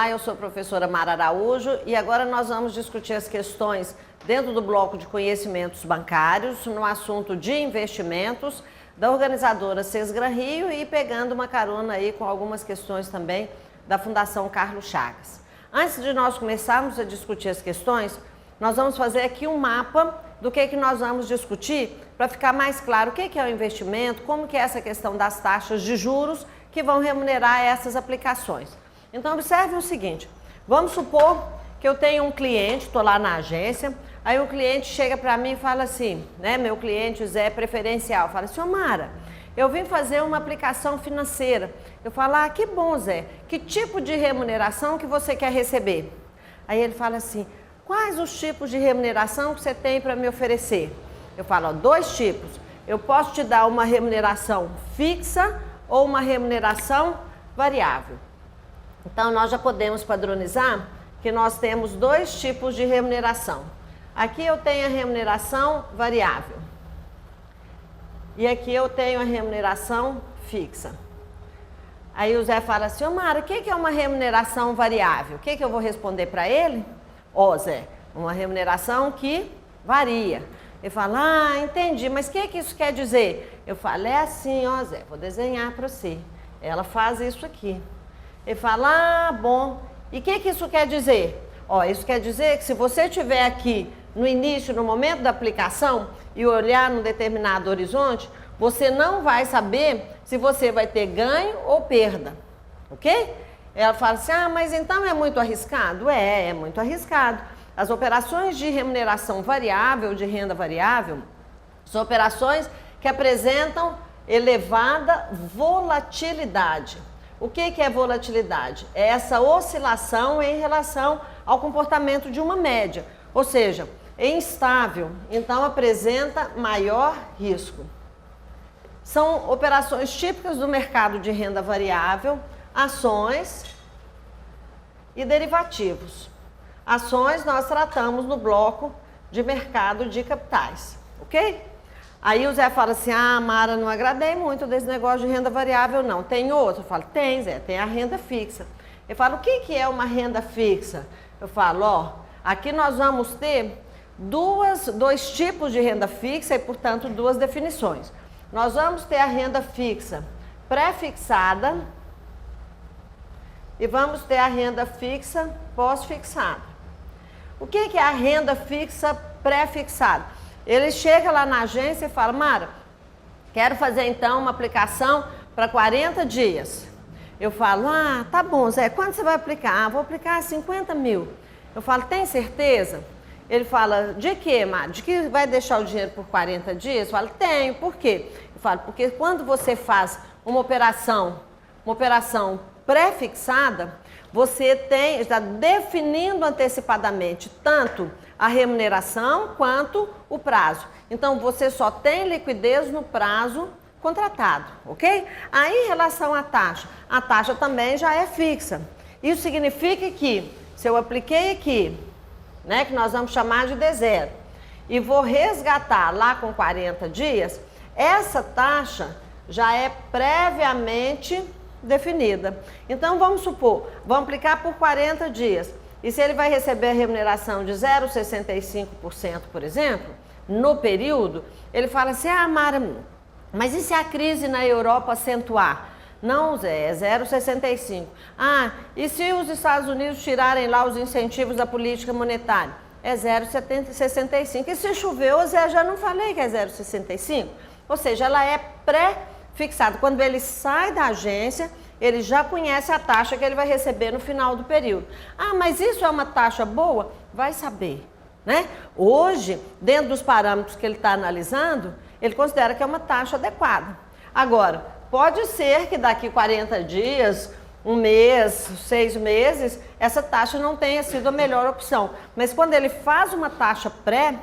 Olá, eu sou a professora Mara Araújo e agora nós vamos discutir as questões dentro do bloco de conhecimentos bancários no assunto de investimentos da organizadora Sesgran Rio e pegando uma carona aí com algumas questões também da Fundação Carlos Chagas. Antes de nós começarmos a discutir as questões, nós vamos fazer aqui um mapa do que nós vamos discutir para ficar mais claro o que é o investimento, como que é essa questão das taxas de juros que vão remunerar essas aplicações. Então, observe o seguinte, vamos supor que eu tenho um cliente, estou lá na agência, aí o cliente chega para mim e fala assim, né, meu cliente Zé preferencial, fala assim, ô Mara, eu vim fazer uma aplicação financeira. Eu falo, ah, que bom Zé, que tipo de remuneração que você quer receber? Aí ele fala assim, quais os tipos de remuneração que você tem para me oferecer? Eu falo, ó, dois tipos, eu posso te dar uma remuneração fixa ou uma remuneração variável. Então, nós já podemos padronizar que nós temos dois tipos de remuneração. Aqui eu tenho a remuneração variável. E aqui eu tenho a remuneração fixa. Aí o Zé fala assim, ô Mara, o que é uma remuneração variável? O que eu vou responder para ele? Ó, Zé, uma remuneração que varia. Ele fala, ah, entendi, mas o que isso quer dizer? Eu falo, é assim, ó Zé, vou desenhar para você. Ela faz isso aqui. Ele fala, ah, bom, e o que isso quer dizer? Ó, isso quer dizer que se você estiver aqui no início, no momento da aplicação e olhar num determinado horizonte, você não vai saber se você vai ter ganho ou perda, ok? Ela fala assim, ah, mas então é muito arriscado? É muito arriscado. As operações de remuneração variável, de renda variável, são operações que apresentam elevada volatilidade. O que é volatilidade? É essa oscilação em relação ao comportamento de uma média, ou seja, é instável, então apresenta maior risco. São operações típicas do mercado de renda variável, ações e derivativos. Ações nós tratamos no bloco de mercado de capitais, ok? Aí o Zé fala assim, ah, Mara, não agradei muito desse negócio de renda variável não, tem outro? Eu falo, tem Zé, tem a renda fixa. Ele fala, o que é uma renda fixa? Eu falo, ó, aqui nós vamos ter dois tipos de renda fixa e, portanto, duas definições. Nós vamos ter a renda fixa pré-fixada e vamos ter a renda fixa pós-fixada. O que é a renda fixa pré-fixada? Ele chega lá na agência e fala, Mara, quero fazer então uma aplicação para 40 dias. Eu falo, ah, tá bom Zé, quanto você vai aplicar? Ah, vou aplicar 50 mil. Eu falo, tem certeza? Ele fala, de quê, Mara? De que vai deixar o dinheiro por 40 dias? Eu falo, tenho, por quê? Eu falo, porque quando você faz uma operação pré-fixada, você está definindo antecipadamente tanto a remuneração quanto o prazo. Então, você só tem liquidez no prazo contratado, ok? Aí, em relação à taxa, a taxa também já é fixa. Isso significa que, se eu apliquei aqui, né, que nós vamos chamar de D0, e vou resgatar lá com 40 dias, essa taxa já é previamente definida. Então, vamos supor, vamos aplicar por 40 dias. E se ele vai receber a remuneração de 0,65%, por exemplo, no período, ele fala assim, ah, Mara, mas e se a crise na Europa acentuar? Não, Zé, é 0,65%. Ah, e se os Estados Unidos tirarem lá os incentivos da política monetária? É 0,65%. E se choveu, Zé, já não falei que é 0,65%? Ou seja, ela é pré-fixada. Quando ele sai da agência, ele já conhece a taxa que ele vai receber no final do período. Ah, mas isso é uma taxa boa? Vai saber, né? Hoje, dentro dos parâmetros que ele está analisando, ele considera que é uma taxa adequada. Agora, pode ser que daqui 40 dias, um mês, 6 meses, essa taxa não tenha sido a melhor opção. Mas quando ele faz uma taxa pré,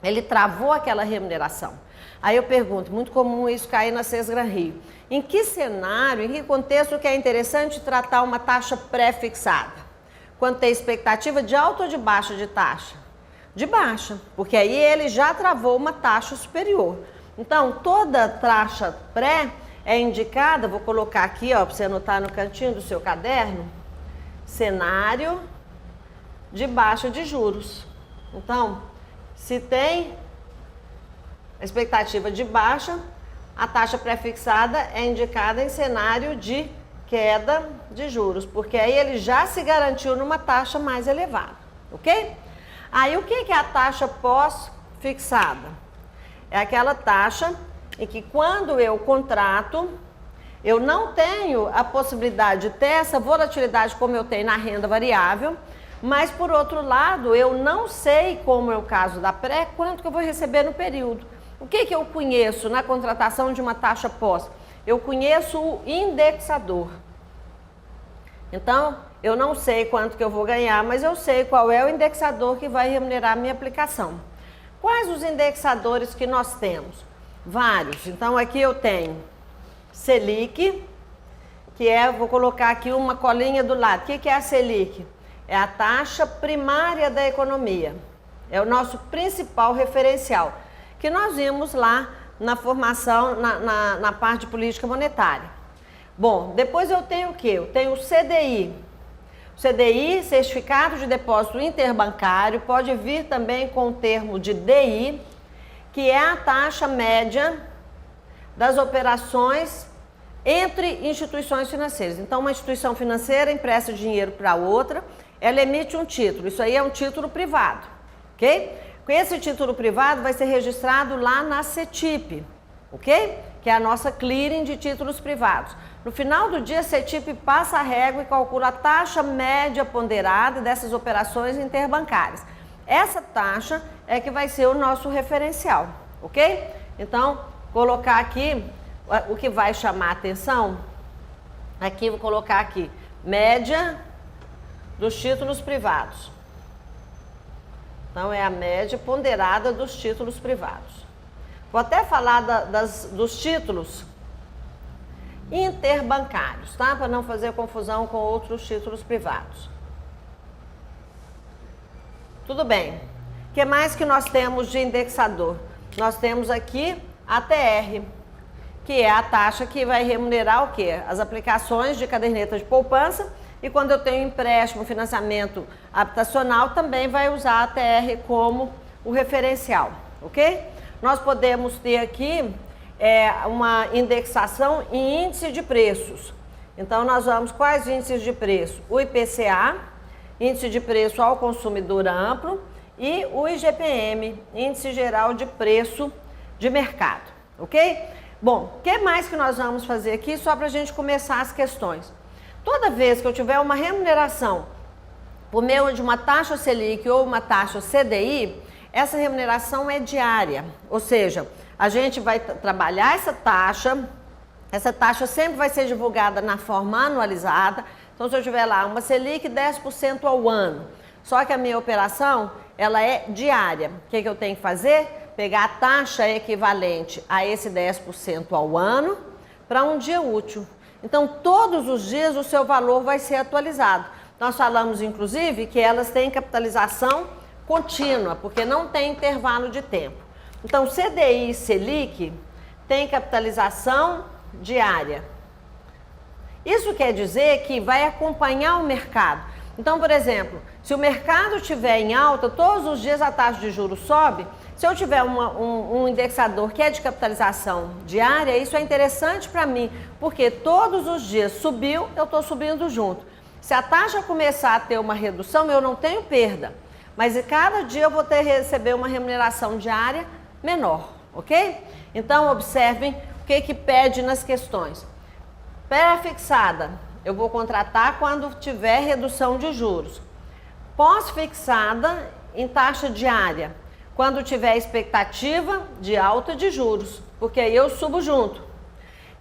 ele travou aquela remuneração. Aí eu pergunto, muito comum isso cair na Sesgran Rio. Em que cenário, em que contexto que é interessante tratar uma taxa pré-fixada? Quando tem expectativa de alta ou de baixa de taxa? De baixa, porque aí ele já travou uma taxa superior. Então, toda taxa pré é indicada, vou colocar aqui, ó, para você anotar no cantinho do seu caderno, cenário de baixa de juros. Então, se tem a expectativa de baixa, a taxa pré-fixada é indicada em cenário de queda de juros, porque aí ele já se garantiu numa taxa mais elevada, ok? Aí o que é a taxa pós-fixada? É aquela taxa em que quando eu contrato, eu não tenho a possibilidade de ter essa volatilidade como eu tenho na renda variável, mas por outro lado, eu não sei, como é o caso da pré, quanto que eu vou receber no período. O que eu conheço na contratação de uma taxa pós? Eu conheço o indexador. Então, eu não sei quanto que eu vou ganhar, mas eu sei qual é o indexador que vai remunerar a minha aplicação. Quais os indexadores que nós temos? Vários. Então, aqui eu tenho Selic, que é, vou colocar aqui uma colinha do lado. O que é a Selic? É a taxa primária da economia. É o nosso principal referencial, que nós vimos lá na formação, na parte de política monetária. Bom, depois eu tenho o quê? Eu tenho o CDI. O CDI, Certificado de Depósito Interbancário, pode vir também com o termo de DI, que é a taxa média das operações entre instituições financeiras. Então, uma instituição financeira empresta dinheiro para outra, ela emite um título. Isso aí é um título privado, ok? Com esse título privado vai ser registrado lá na CETIP, ok? Que é a nossa clearing de títulos privados. No final do dia, a CETIP passa a régua e calcula a taxa média ponderada dessas operações interbancárias. Essa taxa é que vai ser o nosso referencial, ok? Então, colocar aqui o que vai chamar a atenção, aqui vou colocar aqui, média dos títulos privados. Então, é a média ponderada dos títulos privados. Vou até falar dos títulos interbancários, tá? Para não fazer confusão com outros títulos privados. Tudo bem. O que mais que nós temos de indexador? Nós temos aqui a TR, que é a taxa que vai remunerar o quê? As aplicações de caderneta de poupança. E quando eu tenho empréstimo, financiamento habitacional, também vai usar a TR como o referencial, ok? Nós podemos ter aqui uma indexação em índice de preços. Então, nós vamos quais índices de preço? O IPCA, índice de preço ao consumidor amplo, e o IGPM, índice geral de preço de mercado, ok? Bom, o que mais que nós vamos fazer aqui só para a gente começar as questões? Toda vez que eu tiver uma remuneração por meio de uma taxa Selic ou uma taxa CDI, essa remuneração é diária, ou seja, a gente vai trabalhar essa taxa sempre vai ser divulgada na forma anualizada. Então, se eu tiver lá uma Selic 10% ao ano, só que a minha operação, ela é diária. O que eu tenho que fazer? Pegar a taxa equivalente a esse 10% ao ano para um dia útil. Então, todos os dias o seu valor vai ser atualizado. Nós falamos, inclusive, que elas têm capitalização contínua, porque não tem intervalo de tempo. Então, CDI e Selic tem capitalização diária. Isso quer dizer que vai acompanhar o mercado. Então, por exemplo, se o mercado estiver em alta, todos os dias a taxa de juros sobe. Se eu tiver um indexador que é de capitalização diária, isso é interessante para mim, porque todos os dias subiu, eu estou subindo junto. Se a taxa começar a ter uma redução, eu não tenho perda, mas cada dia eu vou receber uma remuneração diária menor, ok? Então, observem o que pede nas questões. Pré-fixada, eu vou contratar quando tiver redução de juros. Pós-fixada, em taxa diária, quando tiver expectativa de alta de juros, porque aí eu subo junto.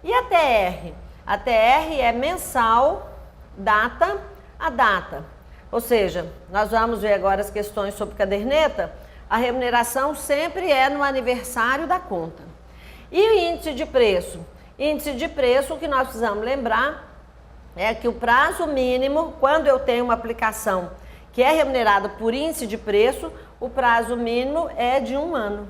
E a TR? A TR é mensal, data a data. Ou seja, nós vamos ver agora as questões sobre caderneta. A remuneração sempre é no aniversário da conta. E o índice de preço? Índice de preço, o que nós precisamos lembrar é que o prazo mínimo, quando eu tenho uma aplicação que é remunerada por índice de preço, o prazo mínimo é de 1 ano.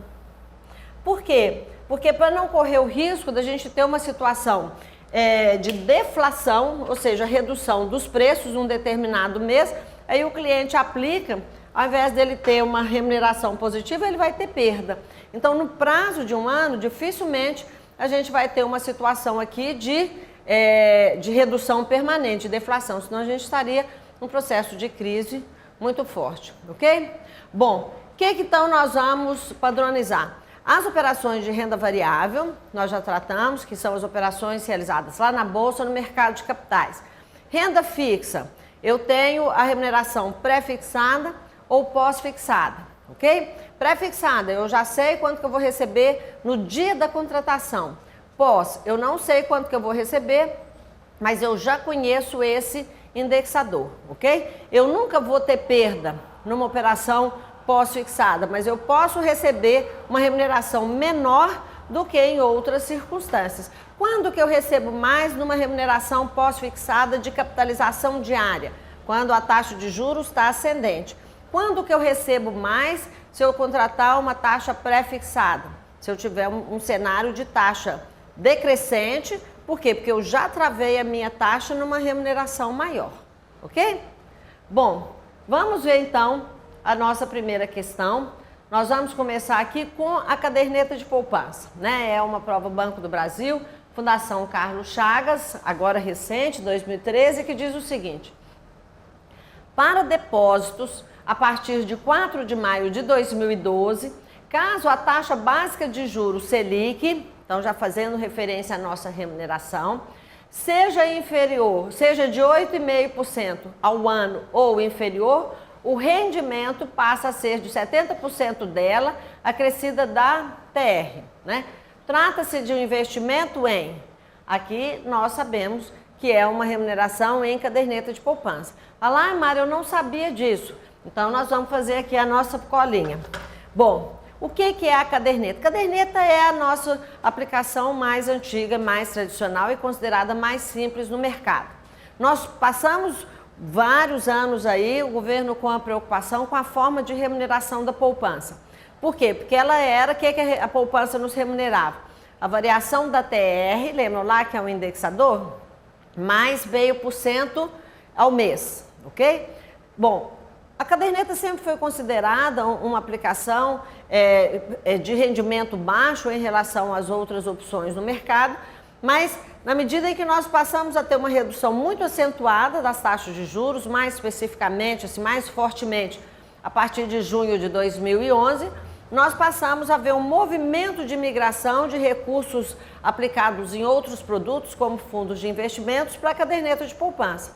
Por quê? Porque para não correr o risco da gente ter uma situação de deflação, ou seja, redução dos preços num determinado mês, aí o cliente aplica, ao invés dele ter uma remuneração positiva, ele vai ter perda. Então, no prazo de um ano, dificilmente a gente vai ter uma situação aqui de redução permanente, de deflação, senão a gente estaria num processo de crise muito forte, ok? Bom, o que então nós vamos padronizar? As operações de renda variável, nós já tratamos, que são as operações realizadas lá na Bolsa, no mercado de capitais. Renda fixa, eu tenho a remuneração pré-fixada ou pós-fixada, ok? Pré-fixada, eu já sei quanto que eu vou receber no dia da contratação. Pós, eu não sei quanto que eu vou receber, mas eu já conheço esse indexador, ok? Eu nunca vou ter perda numa operação pós-fixada, mas eu posso receber uma remuneração menor do que em outras circunstâncias. Quando que eu recebo mais numa remuneração pós-fixada de capitalização diária? Quando a taxa de juros está ascendente. Quando que eu recebo mais se eu contratar uma taxa pré-fixada? Se eu tiver um cenário de taxa decrescente, por quê? Porque eu já travei a minha taxa numa remuneração maior, ok? Bom, vamos ver então a nossa primeira questão. Nós vamos começar aqui com a caderneta de poupança, né? É uma prova Banco do Brasil, Fundação Carlos Chagas, agora recente, 2013, que diz o seguinte: para depósitos a partir de 4 de maio de 2012, caso a taxa básica de juros Selic, então já fazendo referência à nossa remuneração, seja inferior, seja de 8,5% ao ano ou inferior, o rendimento passa a ser de 70% dela, acrescida da TR, né? Trata-se de um investimento em, aqui nós sabemos que é uma remuneração em caderneta de poupança. Fala, Mário, eu não sabia disso. Então, nós vamos fazer aqui a nossa colinha. Bom, o que é a caderneta? Caderneta é a nossa aplicação mais antiga, mais tradicional e considerada mais simples no mercado. Nós passamos vários anos aí, o governo com a preocupação com a forma de remuneração da poupança. Por quê? Porque ela era, o que a poupança nos remunerava? A variação da TR, lembram lá que é um indexador? Mais 0,5% ao mês, ok? Bom, a caderneta sempre foi considerada uma aplicação de rendimento baixo em relação às outras opções no mercado, mas na medida em que nós passamos a ter uma redução muito acentuada das taxas de juros, mais especificamente, assim, mais fortemente, a partir de junho de 2011, nós passamos a ver um movimento de migração de recursos aplicados em outros produtos, como fundos de investimentos, para a caderneta de poupança.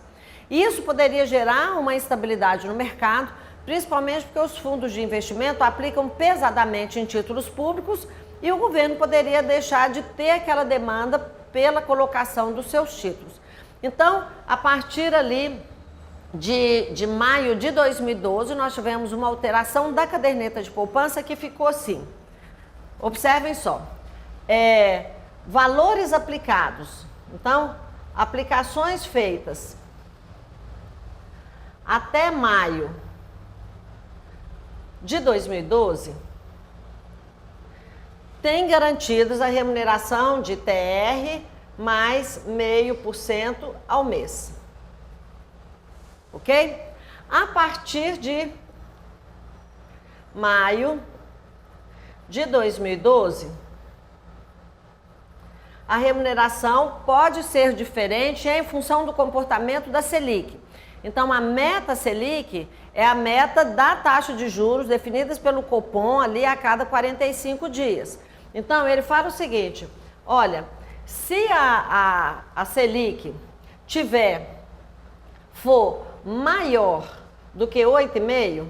Isso poderia gerar uma instabilidade no mercado, principalmente porque os fundos de investimento aplicam pesadamente em títulos públicos e o governo poderia deixar de ter aquela demanda pela colocação dos seus títulos. Então, a partir ali de maio de 2012, nós tivemos uma alteração da caderneta de poupança que ficou assim. Observem só, valores aplicados. Então, aplicações feitas até maio de 2012 tem garantidos a remuneração de TR mais 0,5% ao mês. Ok? A partir de maio de 2012, a remuneração pode ser diferente em função do comportamento da Selic. Então, a meta Selic é a meta da taxa de juros definidas pelo Copom ali a cada 45 dias. Então, ele fala o seguinte, olha, se a Selic for maior do que 8,5%,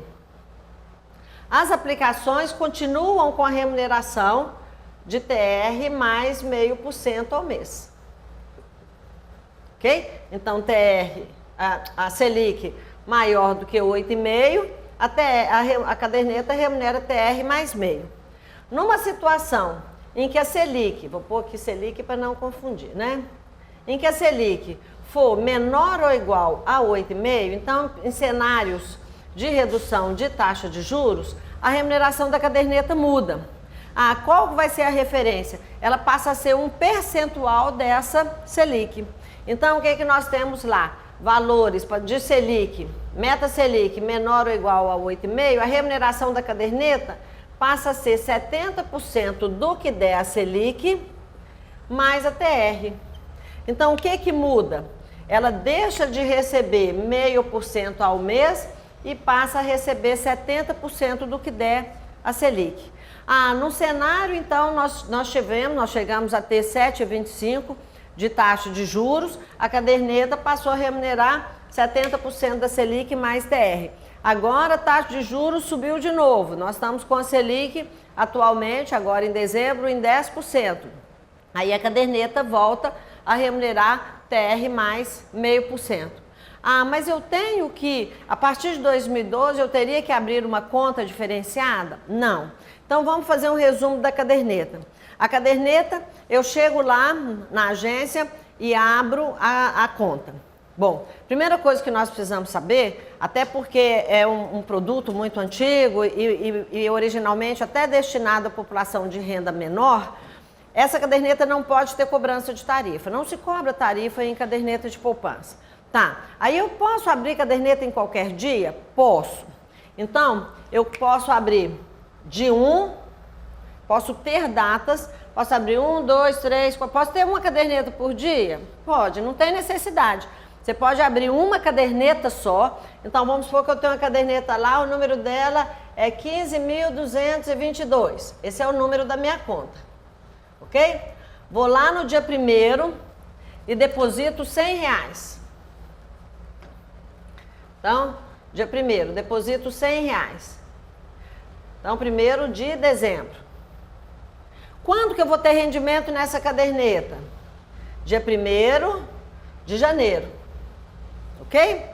as aplicações continuam com a remuneração de TR mais 0,5% ao mês. Ok? Então, a Selic maior do que 8,5%, a caderneta remunera TR mais 0,5%. Numa situação em que a Selic, vou pôr aqui Selic para não confundir, né? Em que a Selic for menor ou igual a 8,5%, então em cenários de redução de taxa de juros, a remuneração da caderneta muda. Qual vai ser a referência? Ela passa a ser um percentual dessa Selic. Então, o que que nós temos lá? Valores de Selic, meta Selic menor ou igual a 8,5, a remuneração da caderneta passa a ser 70% do que der a Selic mais a TR. Então, o que que muda? Ela deixa de receber 0,5% ao mês e passa a receber 70% do que der a Selic. No cenário, então, nós chegamos a ter 7,25% de taxa de juros, a caderneta passou a remunerar 70% da Selic mais TR. Agora a taxa de juros subiu de novo, nós estamos com a Selic atualmente, agora em dezembro, em 10%. Aí a caderneta volta a remunerar TR mais 0,5%. Mas eu tenho que, a partir de 2012, eu teria que abrir uma conta diferenciada? Não. Então vamos fazer um resumo da caderneta. A caderneta, eu chego lá na agência e abro a conta. Bom, primeira coisa que nós precisamos saber, até porque é um produto muito antigo e originalmente até destinado à população de renda menor, essa caderneta não pode ter cobrança de tarifa. Não se cobra tarifa em caderneta de poupança. Aí eu posso abrir caderneta em qualquer dia? Posso. Então, eu posso abrir posso ter datas, posso abrir 1, 2, 3, 4, posso ter uma caderneta por dia? Pode, não tem necessidade. Você pode abrir uma caderneta só, então vamos supor que eu tenho uma caderneta lá, o número dela é 15.222, esse é o número da minha conta, ok? Vou lá no dia 1º e deposito R$100. Então, dia 1º, deposito R$100. Então, 1º de dezembro. Quando que eu vou ter rendimento nessa caderneta? Dia 1º de janeiro. Ok?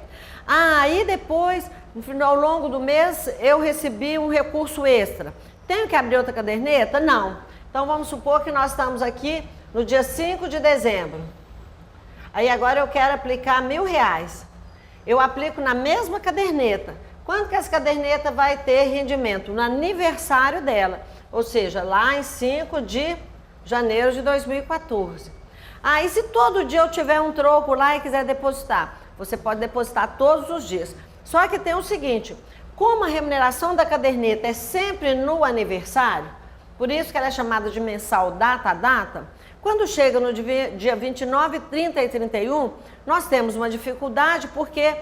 Aí depois, ao longo do mês, eu recebi um recurso extra. Tenho que abrir outra caderneta? Não. Então, vamos supor que nós estamos aqui no dia 5 de dezembro. Aí agora eu quero aplicar R$1.000. Eu aplico na mesma caderneta. Quando que essa caderneta vai ter rendimento? No aniversário dela, ou seja, lá em 5 de janeiro de 2014. E se todo dia eu tiver um troco lá e quiser depositar? Você pode depositar todos os dias. Só que tem o seguinte, como a remuneração da caderneta é sempre no aniversário, por isso que ela é chamada de mensal data a data, quando chega no dia 29, 30 e 31, nós temos uma dificuldade porque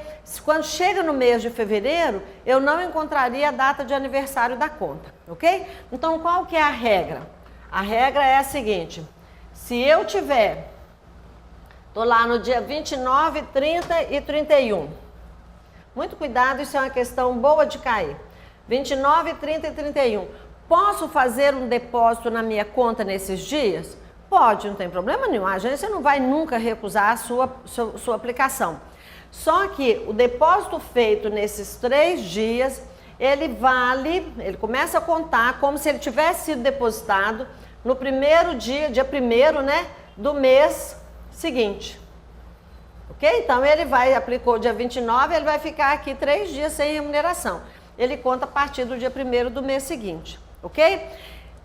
quando chega no mês de fevereiro, eu não encontraria a data de aniversário da conta, ok? Então, qual que é a regra? A regra é a seguinte, se eu tiver, tô lá no dia 29, 30 e 31, muito cuidado, isso é uma questão boa de cair, 29, 30 e 31, posso fazer um depósito na minha conta nesses dias? Pode, não tem problema nenhum, a agência não vai nunca recusar a sua aplicação. Só que o depósito feito nesses 3 dias, ele começa a contar como se ele tivesse sido depositado no primeiro dia 1º, né, do mês seguinte. Ok? Então ele aplicou dia 29, ele vai ficar aqui 3 dias sem remuneração. Ele conta a partir do dia 1º do mês seguinte, ok?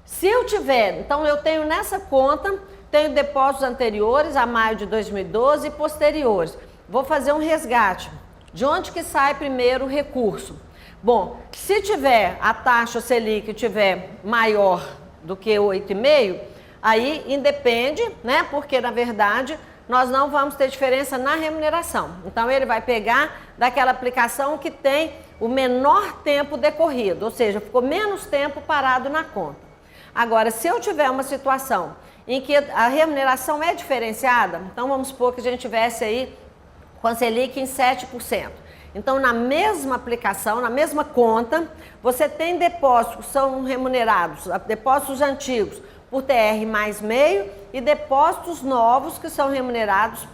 Se eu tiver, então eu tenho nessa conta, tenho depósitos anteriores a maio de 2012 e posteriores. Vou fazer um resgate. De onde que sai primeiro o recurso? Bom, se tiver a taxa Selic tiver maior do que 8,5, aí independe, né? Porque na verdade nós não vamos ter diferença na remuneração. Então ele vai pegar daquela aplicação que tem o menor tempo decorrido, ou seja, ficou menos tempo parado na conta. Agora, se eu tiver uma situação em que a remuneração é diferenciada, então vamos supor que a gente tivesse aí com a Selic em 7%. Então, na mesma aplicação, na mesma conta, você tem depósitos que são remunerados, depósitos antigos por TR mais meio e depósitos novos que são remunerados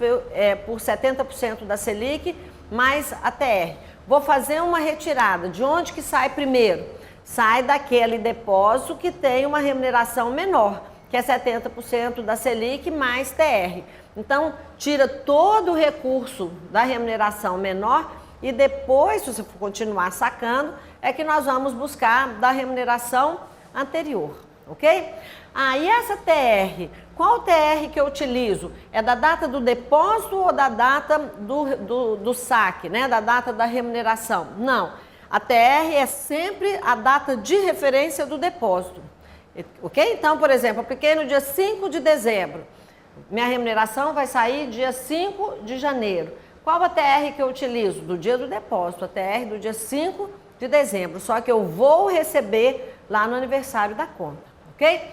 por 70% da Selic mais a TR. Vou fazer uma retirada. De onde que sai primeiro? Sai daquele depósito que tem uma remuneração menor, que é 70% da Selic mais TR. Então, tira todo o recurso da remuneração menor e depois, se você for continuar sacando, é que nós vamos buscar da remuneração anterior, ok? Ah, e essa TR? Qual TR que eu utilizo? É da data do depósito ou da data do saque, né? Da data da remuneração? Não, a TR é sempre a data de referência do depósito, ok? Então, por exemplo, eu apliquei no dia 5 de dezembro, minha remuneração vai sair dia 5 de janeiro. Qual a TR que eu utilizo? Do dia do depósito, a TR do dia 5 de dezembro, só que eu vou receber lá no aniversário da conta, ok?